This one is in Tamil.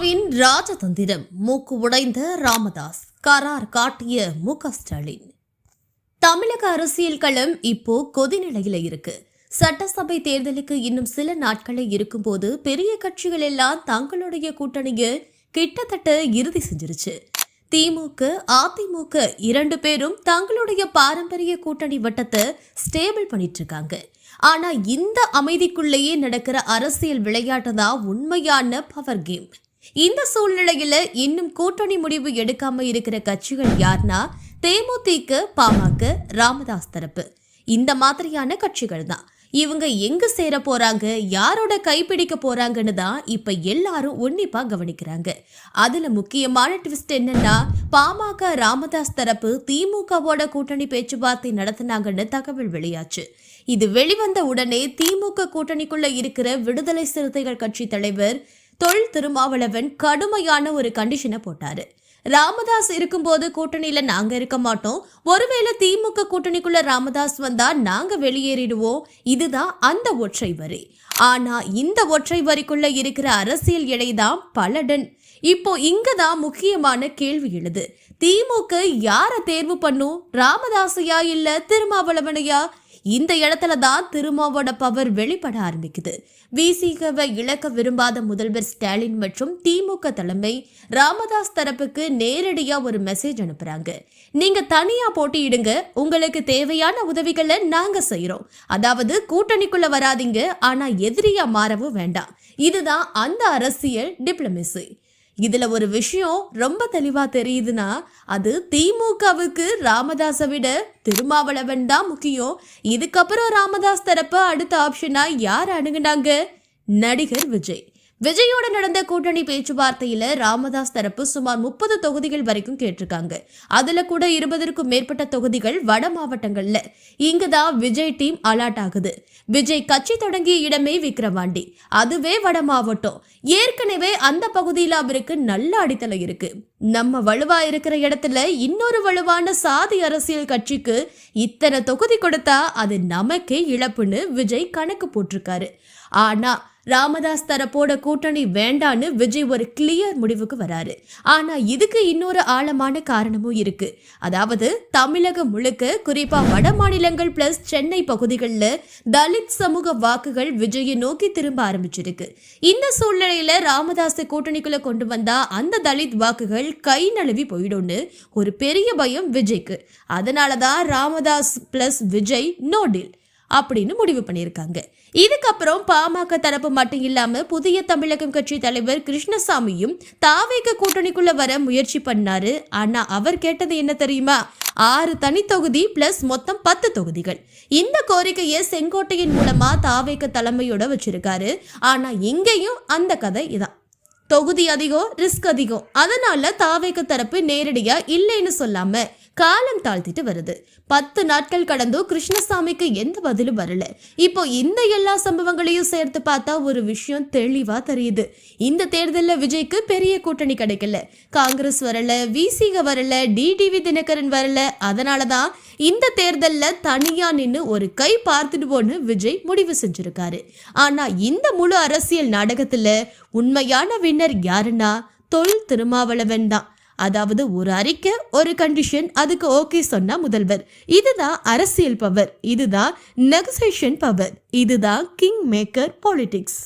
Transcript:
திமுகவின் ராஜதந்திரம், மூக்கு உடைந்த ராமதாஸ் கரார் காட்டிய மு.க. ஸ்டாலின். தமிழக அரசியல் களம் இப்போ கொதிநிலையில இருக்கு. சட்டசபை தேர்தலுக்கு இன்னும் சில நாட்களே இருக்கும்போது பெரிய கட்சிகள் எல்லாம் தங்களுடைய கூட்டணியை கிட்டத்தட்ட இறுதி செஞ்சிருச்சு. திமுக, அதிமுக இரண்டு பேரும் தங்களுடைய பாரம்பரிய கூட்டணி வட்டத்தை ஸ்டேபிள் பண்ணிட்டு இருக்காங்க. ஆனா இந்த அமைதிக்குள்ளேயே நடக்கிற அரசியல் விளையாட்டு தான் உண்மையான பவர் கேம். இந்த சூழ்நிலையில இன்னும் கூட்டணி முடிவு எடுக்காம இருக்கிற கட்சிகள் யார்னா தேமுதிக, பாமக, ராமதாஸ் தரப்பு. இந்த மாதிரியான கட்சிகள் தான். இவங்க எங்க சேர போறாங்க, யாரோட கைப்பிடிக்க போறாங்கன்னு தான் இப்ப எல்லாரும் உன்னிப்பா கவனிக்கிறாங்க. அதுல முக்கியமான ட்விஸ்ட் என்னன்னா, பாமக ராமதாஸ் தரப்பு திமுகவோட கூட்டணி பேச்சுவார்த்தை நடத்தினாங்கன்னு தகவல் வெளியாச்சு. இது வெளிவந்த உடனே திமுக கூட்டணிக்குள்ள இருக்கிற விடுதலை சிறுத்தைகள் கட்சி தலைவர் தொல் திருமாவளவன் கடுமையான ஒரு கண்டிஷனை போட்டாரு. ராமதாஸ் இருக்கும்போது கூட்டணியில நாங்க இருக்க மாட்டோம், ஒருவேளை திமுக கூட்டணிக்குள்ள ராமதாஸ் வந்தா நாங்க வெளியேறிடுவோம். இதுதான் அந்த ஒற்றை வரி. ஆனா இந்த ஒற்றை வரிக்குள்ள இருக்கிற அரசியல் எடைதான் பலடன். இப்போ இங்கதான் முக்கியமான கேள்வி எழுது. திமுக யார தேர்வு பண்ணும், ராமதாசையா இல்ல திருமாவளவனையா? இந்த இடத்துல தான் திருமாவோட பவர் வெளிப்பட ஆரம்பிக்குது. விசிகவை இழக்க விரும்பாத முதல்வர் ஸ்டாலின் மற்றும் திமுக தலைமை ராமதாஸ் தரப்புக்கு நேரடியா ஒரு மெசேஜ் அனுப்புறாங்க. நீங்க தனியா போட்டியிடுங்க, உங்களுக்கு தேவையான உதவிகளை நாங்க செய்யறோம். அதாவது கூட்டணிக்குள்ள வராதிங்க, ஆனா எதிரியா மாறவும் வேண்டாம். இதுதான் அந்த அரசியல் டிப்ளமசி. இதுல ஒரு விஷயம் ரொம்ப தெளிவா தெரியுதுன்னா, அது திமுகவுக்கு ராமதாஸை விட திருமாவளவன் தான் முக்கியம். இதுக்கப்புறம் ராமதாஸ் தரப்பு அடுத்த ஆப்ஷனா யார் அணுகுனாங்க? நடிகர் விஜய். விஜயோட நடந்த கூட்டணி பேச்சுவார்த்தையில ராமதாஸ் தரப்பு சுமார் 30 தொகுதிகள் வரைக்கும் கேட்டிருக்காங்க. அதுல கூட 20க்கும் மேற்பட்ட தொகுதிகள் வட மாவட்டங்கள்ல. இங்குதான் விஜய் டீம் அலர்ட் ஆகுது. விஜய் கட்சி தொடங்கிய இடமே விக்கிரவாண்டி, அதுவே வட மாவட்டம். ஏற்கனவே அந்த பகுதியில் அவருக்கு நல்ல அடித்தளம் இருக்கு. நம்ம வலுவா இருக்கிற இடத்துல இன்னொரு வலுவான சாதி அரசியல் கட்சிக்கு இத்தனை தொகுதி கொடுத்தா அது நமக்கே இழப்புன்னு விஜய் கணக்கு போட்டிருக்காரு. ஆனா ராமதாஸ் தரப்போட கூட்டணி வேண்டான்னு விஜய் ஒரு கிளியர் முடிவுக்கு வராரு. ஆனா இதுக்கு இன்னொரு ஆழமான காரணமும் இருக்கு. அதாவது தமிழகம் முழுக்க, குறிப்பா வட மாநிலங்கள் பிளஸ் சென்னை பகுதிகளில் தலித் சமூக வாக்குகள் விஜயை நோக்கி திரும்ப ஆரம்பிச்சிருக்கு. இந்த சூழ்நிலையில ராமதாஸ் கூட்டணிக்குள்ள கொண்டு வந்தா அந்த தலித் வாக்குகள் கை நழுவி போயிடும்னு ஒரு பெரிய பயம் விஜய்க்கு. அதனாலதான் Ramadoss plus Vijay no deal அப்படின்னு முடிவு பண்ணியிருக்காங்க. இதுக்கப்புறம் பாமக தரப்பு மட்டும் இல்லாம புதிய தமிழகம் கட்சி தலைவர் கிருஷ்ணசாமியும் தாவேக கூட்டணிக்குள்ள வர முயற்சி பண்ணாரு. ஆனா அவர் கேட்டது என்ன தெரியுமா? 6 தனி தொகுதி பிளஸ் மொத்தம் 10 தொகுதிகள். இந்த கோரிக்கையை செங்கோட்டையின் மூலமா தாவேக தலைமையோட வச்சிருக்காரு. ஆனா இங்கேயும் அந்த கதை இதான். தொகுதி அதிகம், ரிஸ்க் அதிகம். அதனால தாவேக தரப்பு நேரடியா இல்லைன்னு சொல்லாம காலம் தாழ்த்திட்டு வருது. 10 நாட்கள் கடந்தும் கிருஷ்ணசாமிக்கு எந்த பதிலும் வரல. இப்போ இந்த எல்லா சம்பவங்களையும் சேர்த்து பார்த்தா ஒரு விஷயம் தெளிவா தெரியுது. இந்த தேர்தலில் விஜய்க்கு பெரிய கூட்டணி கிடைக்கல. காங்கிரஸ் வரல, விசிக வரல, டிடிவி தினகரன் வரல. அதனாலதான் இந்த தேர்தலில் தனியா நின்று ஒரு கை பார்த்துடுவோன்னு விஜய் முடிவு செஞ்சிருக்காரு. ஆனா இந்த முழு அரசியல் நாடகத்துல உண்மையான வின்னர் யாருன்னா தொல் திருமாவளவன் தான். அதாவது ஒரு அறிக்கை, ஒரு கண்டிஷன், அதுக்கு ஓகே சொன்னா முதல்வர். இதுதான் அரசியல் பவர், இதுதான் நெகோசியேஷன் பவர், இதுதான் கிங் மேக்கர் பாலிடிக்ஸ்.